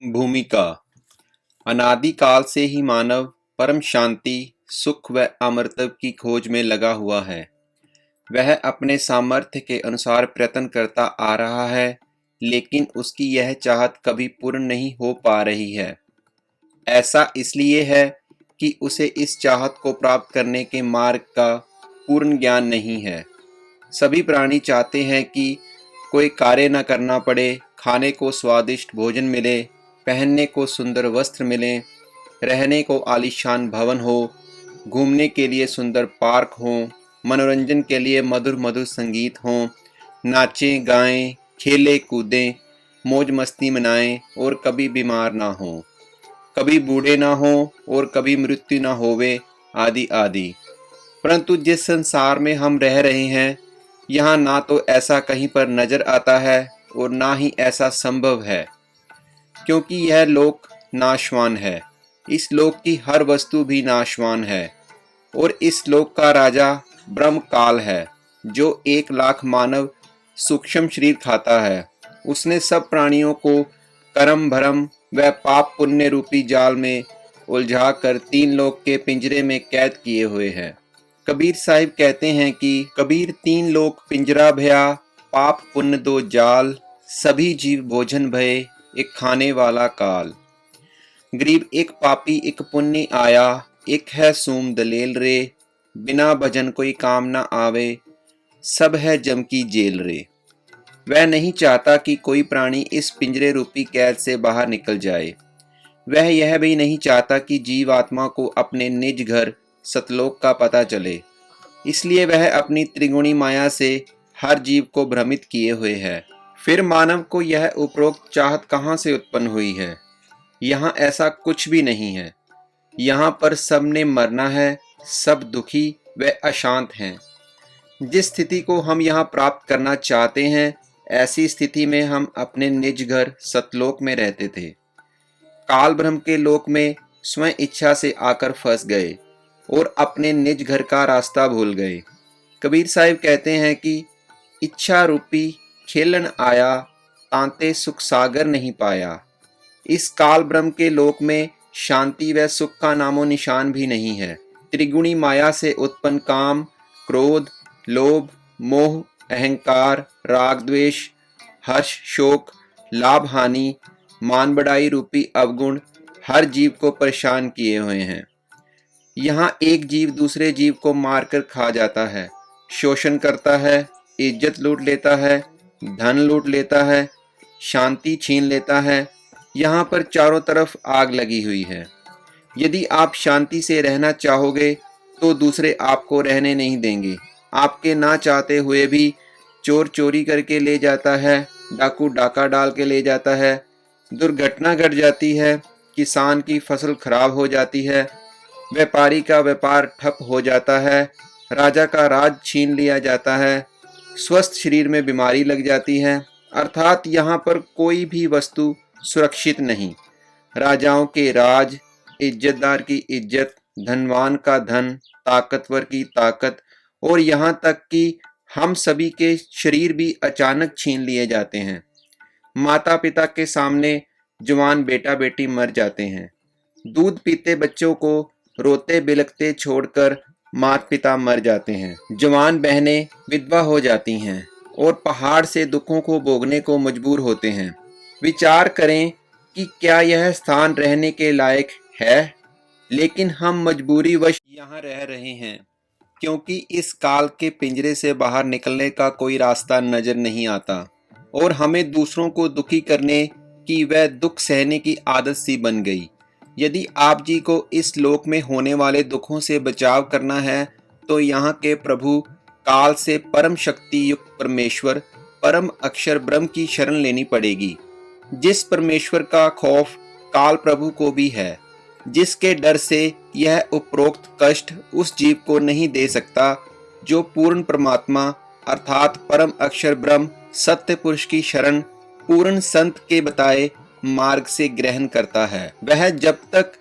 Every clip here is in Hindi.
भूमिका। अनादिकाल से ही मानव परम शांति, सुख व अमरत्व की खोज में लगा हुआ है। वह अपने सामर्थ्य के अनुसार प्रयत्न करता आ रहा है, लेकिन उसकी यह चाहत कभी पूर्ण नहीं हो पा रही है। ऐसा इसलिए है कि उसे इस चाहत को प्राप्त करने के मार्ग का पूर्ण ज्ञान नहीं है। सभी प्राणी चाहते हैं कि कोई कार्य न करना पड़े, खाने को स्वादिष्ट भोजन मिले, पहनने को सुंदर वस्त्र मिलें, रहने को आलीशान भवन हो, घूमने के लिए सुंदर पार्क हों, मनोरंजन के लिए मधुर मधुर संगीत हों, नाचें गाएं, खेलें कूदें, मौज मस्ती मनाएं और कभी बीमार ना हों, कभी बूढ़े ना हों और कभी मृत्यु ना होवे, आदि आदि। परंतु जिस संसार में हम रह रहे हैं, यहाँ ना तो ऐसा कहीं पर नजर आता है और ना ही ऐसा संभव है, क्योंकि यह लोक नाशवान है। इस लोक की हर वस्तु भी नाशवान है और इस लोक का राजा ब्रह्म काल है, जो 1,00,000 मानव सूक्ष्म शरीर खाता है। उसने सब प्राणियों को कर्म भरम व पाप पुण्य रूपी जाल में उलझा कर 3 लोक के पिंजरे में कैद किए हुए है। कबीर साहिब कहते हैं कि कबीर 3 लोक पिंजरा भया, पाप पुण्य 2 जाल, सभी जीव भोजन भये, एक खाने वाला काल। गरीब एक पापी एक पुण्य आया, एक है सूम दलेल रे, बिना भजन कोई काम न आवे, सब है जम की जेल रे। वह नहीं चाहता कि कोई प्राणी इस पिंजरे रूपी कैद से बाहर निकल जाए। वह यह भी नहीं चाहता कि जीव आत्मा को अपने निज घर सतलोक का पता चले। इसलिए वह अपनी त्रिगुणी माया से हर जीव को भ्रमित किए हुए है। फिर मानव को यह उपरोक्त चाहत कहाँ से उत्पन्न हुई है? यहाँ ऐसा कुछ भी नहीं है। यहाँ पर सब ने मरना है, सब दुखी व अशांत हैं। जिस स्थिति को हम यहाँ प्राप्त करना चाहते हैं, ऐसी स्थिति में हम अपने निज घर सतलोक में रहते थे। काल ब्रह्म के लोक में स्वयं इच्छा से आकर फंस गए और अपने निज घर का रास्ता भूल गए। कबीर साहिब कहते हैं कि इच्छा रूपी खेलन आया, तांते सुख सागर नहीं पाया। इस काल ब्रह्म के लोक में शांति व सुख का नामो निशान भी नहीं है। त्रिगुणी माया से उत्पन्न काम, क्रोध, लोभ, मोह, अहंकार, राग द्वेष, हर्ष शोक, लाभ हानि, मान बढ़ाई रूपी अवगुण हर जीव को परेशान किए हुए हैं। यहाँ एक जीव दूसरे जीव को मारकर खा जाता है, शोषण करता है, इज्जत लूट लेता है, धन लूट लेता है, शांति छीन लेता है। यहाँ पर चारों तरफ आग लगी हुई है। यदि आप शांति से रहना चाहोगे तो दूसरे आपको रहने नहीं देंगे। आपके ना चाहते हुए भी चोर चोरी करके ले जाता है, डाकू डाका डाल के ले जाता है, दुर्घटना घट जाती है, किसान की फसल खराब हो जाती है, व्यापारी का व्यापार ठप हो जाता है, राजा का राज छीन लिया जाता है, स्वस्थ शरीर में बीमारी लग जाती है। अर्थात यहाँ पर कोई भी वस्तु सुरक्षित नहीं। राजाओं के राज, इज्जतदार की इज्जत, धनवान का धन, ताकतवर की ताकत और यहाँ तक कि हम सभी के शरीर भी अचानक छीन लिए जाते हैं। माता पिता के सामने जवान बेटा बेटी मर जाते हैं। दूध पीते बच्चों को रोते बिलखते छोड़कर माता पिता मर जाते हैं। जवान बहनें विधवा हो जाती हैं और पहाड़ से दुखों को भोगने को मजबूर होते हैं। विचार करें कि क्या यह स्थान रहने के लायक है? लेकिन हम मजबूरीवश यहाँ रह रहे हैं, क्योंकि इस काल के पिंजरे से बाहर निकलने का कोई रास्ता नजर नहीं आता और हमें दूसरों को दुखी करने की वह दुख सहने की आदत सी बन गई। यदि आप जी को इस लोक में होने वाले दुखों से बचाव करना है तो यहाँ के प्रभु काल से परम शक्ति युक्त परमेश्वर परम अक्षर ब्रह्म की शरण लेनी पड़ेगी। जिस परमेश्वर का खौफ काल प्रभु को भी है, जिसके डर से यह उपरोक्त कष्ट उस जीव को नहीं दे सकता, जो पूर्ण परमात्मा अर्थात परम अक्षर ब्रह्म सत्य पुरुष की शरण पूर्ण संत के बताए मार्ग से ग्रहण करता है। वह जब तक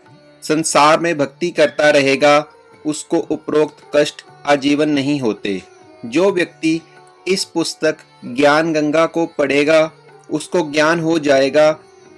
संसार में भक्ति करता रहेगा, उसको उपरोक्त कष्ट आजीवन नहीं होते। जो व्यक्ति इस पुस्तक ज्ञान गंगा को पढ़ेगा, उसको ज्ञान हो जाएगा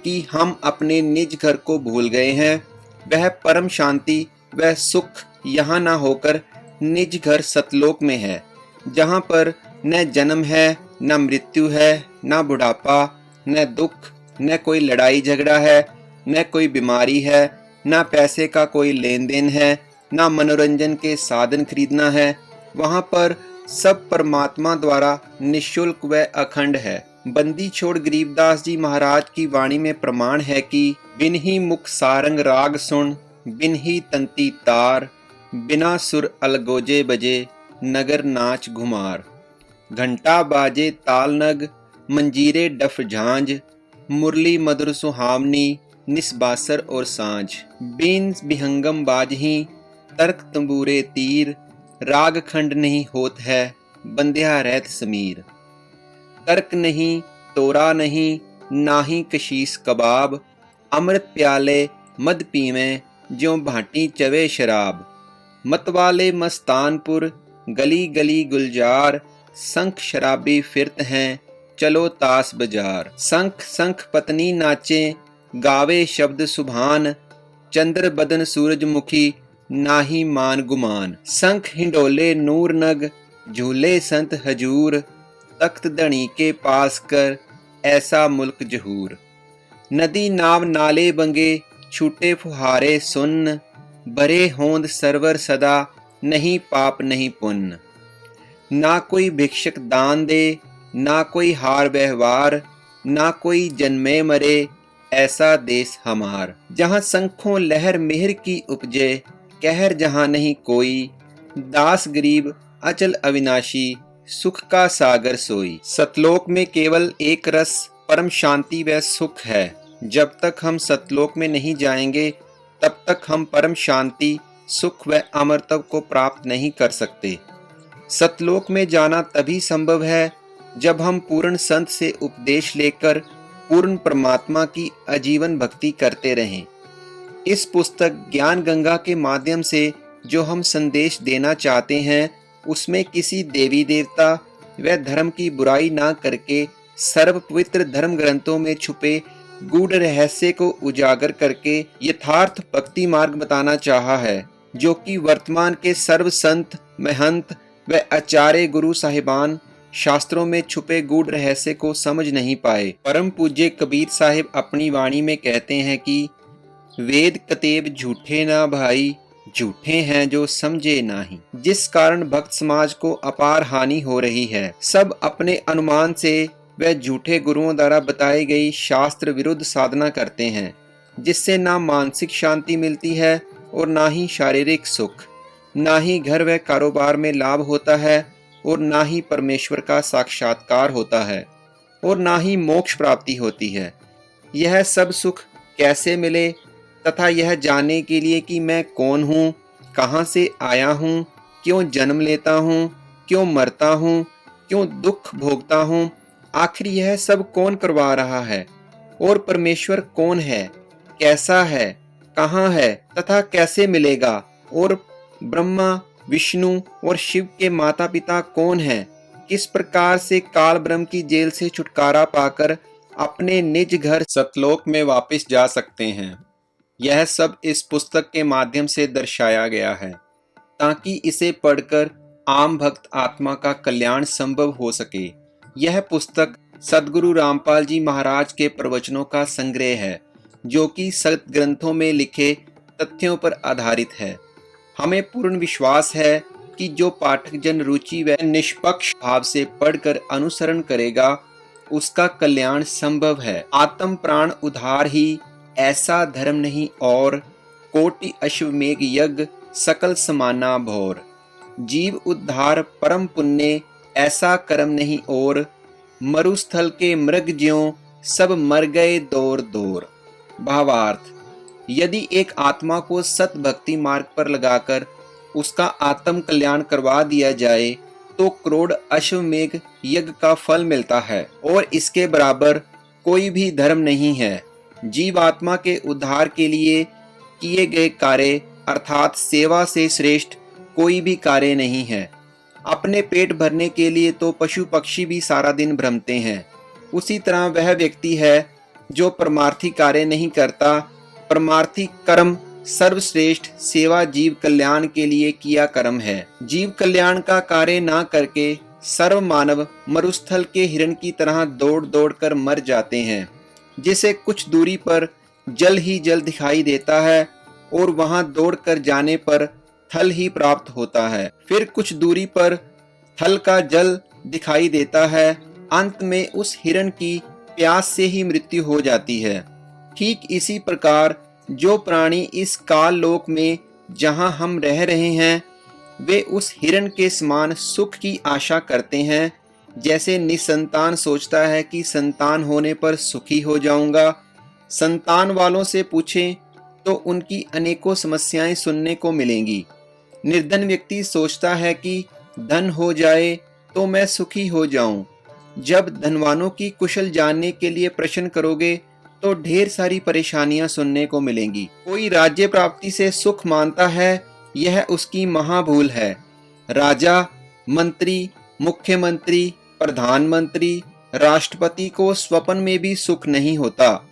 कि हम अपने निज घर को भूल गए हैं। वह परम शांति वह सुख यहाँ न होकर निज घर सतलोक में है, जहाँ पर न जन्म है, न मृत्यु है, न बुढ़ापा, न दुख, न कोई लड़ाई झगड़ा है, न कोई बीमारी है, न पैसे का कोई लेन देन है, न मनोरंजन के साधन खरीदना है। वहाँ पर सब परमात्मा द्वारा निःशुल्क व अखंड है। बंदी छोड़ गरीबदास जी महाराज की वाणी में प्रमाण है कि बिन ही मुख सारंग राग सुन, बिन ही तंती तार, बिना सुर अलगोजे बजे, नगर नाच घुमार। घंटा बाजे ताल नग, मंजीरे डफ झांझ, मुरली मधुर सुहावनी, निस्बासर और सांझ। बीन बिहंगम बाजही, तर्क तंबूरे तीर, राग खंड नहीं होत है, बंध्या रहत समीर। तर्क नहीं, तोरा नहीं, नाही कशीस कबाब, अमृत प्याले मद पीवें, ज्यों भाटी चवे शराब। मतवाले मस्तानपुर, गली गली गुलजार, संख शराबी फिरत हैं, चलो तास बाजार। संख संख पत्नी नाचे, गावे शब्द सुभान, चंद्र बदन सूरजमुखी, नाही मान गुमान। संख हिंडोले नूर नग, झूले संत हजूर, तख्त धनी के पास कर, ऐसा मुल्क जहूर। नदी नाव नाले बंगे, छूटे फुहारे सुन्न, भरे होंद सरवर सदा, नहीं पाप नहीं पुण्य। ना कोई भिक्षक दान दे, ना कोई हार व्यवहार, ना कोई जन्मे मरे, ऐसा देश हमार। जहाँ संखों लहर मेहर की उपजे, कहर जहाँ नहीं कोई, दास गरीब अचल अविनाशी, सुख का सागर सोई। सतलोक में केवल एक रस परम शांति व सुख है। जब तक हम सतलोक में नहीं जाएंगे तब तक हम परम शांति, सुख व अमरत्व को प्राप्त नहीं कर सकते। सतलोक में जाना तभी संभव है जब हम पूर्ण संत से उपदेश लेकर पूर्ण परमात्मा की आजीवन भक्ति करते रहें। इस पुस्तक ज्ञान गंगा के माध्यम से जो हम संदेश देना चाहते हैं, उसमें किसी देवी देवता व धर्म की बुराई ना करके सर्व पवित्र धर्म ग्रंथों में छुपे गूढ़ रहस्य को उजागर करके यथार्थ भक्ति मार्ग बताना चाहा है, जो कि वर्तमान के सर्व संत, महंत व आचार्य गुरु साहिबान शास्त्रों में छुपे गूढ़ रहस्य को समझ नहीं पाए। परम पूज्य कबीर साहिब अपनी वाणी में कहते हैं कि वेद कतेब झूठे ना भाई, झूठे हैं जो समझे नाही। जिस कारण भक्त समाज को अपार हानि हो रही है। सब अपने अनुमान से व झूठे गुरुओं द्वारा बताई गई शास्त्र विरुद्ध साधना करते हैं, जिससे ना मानसिक शांति मिलती है और ना ही शारीरिक सुख, ना ही घर व कारोबार में लाभ होता है और ना ही परमेश्वर का साक्षात्कार होता है और ना ही मोक्ष प्राप्ति होती है। यह सब सुख कैसे मिले तथा यह जानने के लिए कि मैं कौन हूँ, कहाँ से आया हूँ, क्यों जन्म लेता हूँ, क्यों मरता हूँ, क्यों दुख भोगता हूँ, आखिर यह सब कौन करवा रहा है और परमेश्वर कौन है, कैसा है, कहाँ है तथा कैसे मिलेगा, और ब्रह्मा विष्णु और शिव के माता पिता कौन हैं, किस प्रकार से काल ब्रह्म की जेल से छुटकारा पाकर अपने निज घर सतलोक में वापस जा सकते हैं। यह सब इस पुस्तक के माध्यम से दर्शाया गया है, ताकि इसे पढ़कर आम भक्त आत्मा का कल्याण संभव हो सके। यह पुस्तक सद्गुरु रामपाल जी महाराज के प्रवचनों का संग्रह है, जो कि सत ग्रंथों में लिखे तथ्यों पर आधारित है। हमें पूर्ण विश्वास है कि जो पाठक जन रुचि व निष्पक्ष भाव से पढ़कर अनुसरण करेगा, उसका कल्याण संभव है। आत्म प्राण उद्धार ही ऐसा धर्म नहीं और, कोटि अश्वमेघ यज्ञ सकल समाना भोर। जीव उद्धार परम पुण्य ऐसा कर्म नहीं और, मरुस्थल के मृग ज्यों सब मर गए दौर दौर। भावार्थ, यदि एक आत्मा को सत भक्ति मार्ग पर लगाकर उसका आत्म कल्याण करवा दिया जाए तो करोड़ अश्वमेघ यज्ञ का फल मिलता है और इसके बराबर कोई भी धर्म नहीं है। जीवात्मा के उद्धार के लिए किए गए कार्य अर्थात सेवा से श्रेष्ठ कोई भी कार्य नहीं है। अपने पेट भरने के लिए तो पशु पक्षी भी सारा दिन भ्रमते हैं, उसी तरह वह व्यक्ति है जो परमार्थी कार्य नहीं करता। परमार्थी कर्म सर्वश्रेष्ठ सेवा जीव कल्याण के लिए किया कर्म है। जीव कल्याण का कार्य ना करके सर्व मानव मरुस्थल के हिरण की तरह दौड़ दौड़ कर मर जाते हैं, जिसे कुछ दूरी पर जल ही जल दिखाई देता है और वहां दौड़ कर जाने पर थल ही प्राप्त होता है। फिर कुछ दूरी पर थल का जल दिखाई देता है। अंत में उस हिरण की प्यास से ही मृत्यु हो जाती है। ठीक इसी प्रकार जो प्राणी इस काल लोक में जहां हम रह रहे हैं, वे उस हिरण के समान सुख की आशा करते हैं। जैसे निसंतान सोचता है कि संतान होने पर सुखी हो जाऊंगा। संतान वालों से पूछें तो उनकी अनेकों समस्याएं सुनने को मिलेंगी। निर्धन व्यक्ति सोचता है कि धन हो जाए तो मैं सुखी हो जाऊं। जब धनवानों की कुशल जानने के लिए प्रश्न करोगे तो ढेर सारी परेशानियां सुनने को मिलेंगी। कोई राज्य प्राप्ति से सुख मानता है, यह उसकी महाभूल है। राजा, मंत्री, मुख्यमंत्री, प्रधानमंत्री, राष्ट्रपति को स्वप्न में भी सुख नहीं होता।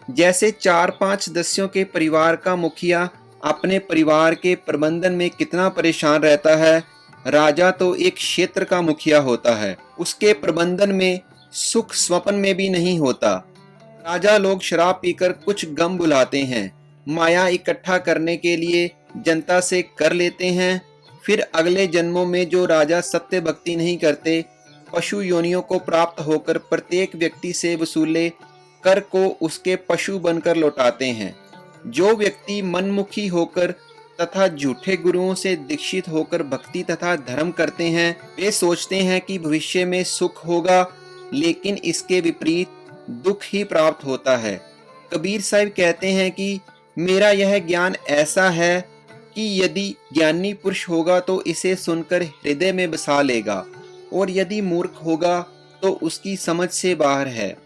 जैसे 4-5 सदस्यों के परिवार का मुखिया अपने परिवार के प्रबंधन में कितना परेशान रहता है, राजा तो एक क्षेत्र का मुखिया होता है, उसके प्रबंधन में सुख स्वप्न में भी नहीं होता। राजा लोग शराब पीकर कुछ गम बुलाते हैं, माया इकट्ठा करने के लिए जनता से कर लेते हैं। फिर अगले जन्मों में जो राजा सत्य भक्ति नहीं करते, पशु योनियों को प्राप्त होकर प्रत्येक व्यक्ति से वसूले कर को उसके पशु बनकर लौटाते हैं। जो व्यक्ति मनमुखी होकर तथा झूठे गुरुओं से दीक्षित होकर भक्ति तथा धर्म करते हैं, वे सोचते हैं कि भविष्य में सुख होगा, लेकिन इसके विपरीत दुख ही प्राप्त होता है। कबीर साहब कहते हैं कि मेरा यह ज्ञान ऐसा है कि यदि ज्ञानी पुरुष होगा तो इसे सुनकर हृदय में बसा लेगा, और यदि मूर्ख होगा तो उसकी समझ से बाहर है।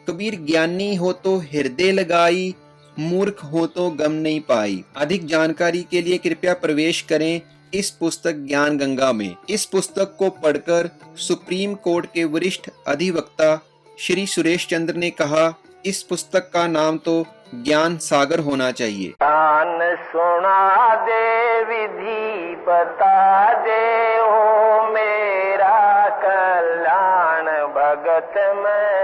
कबीर ज्ञानी हो तो हृदय लगाई, मूर्ख हो तो गम नहीं पाई। अधिक जानकारी के लिए कृपया प्रवेश करें इस पुस्तक ज्ञान गंगा में। इस पुस्तक को पढ़कर सुप्रीम कोर्ट के वरिष्ठ अधिवक्ता श्री सुरेश चंद्र ने कहा, इस पुस्तक का नाम तो ज्ञान सागर होना चाहिए। ज्ञान सुना दे, विधि बता दे, हो मेरा कल्याण भगत में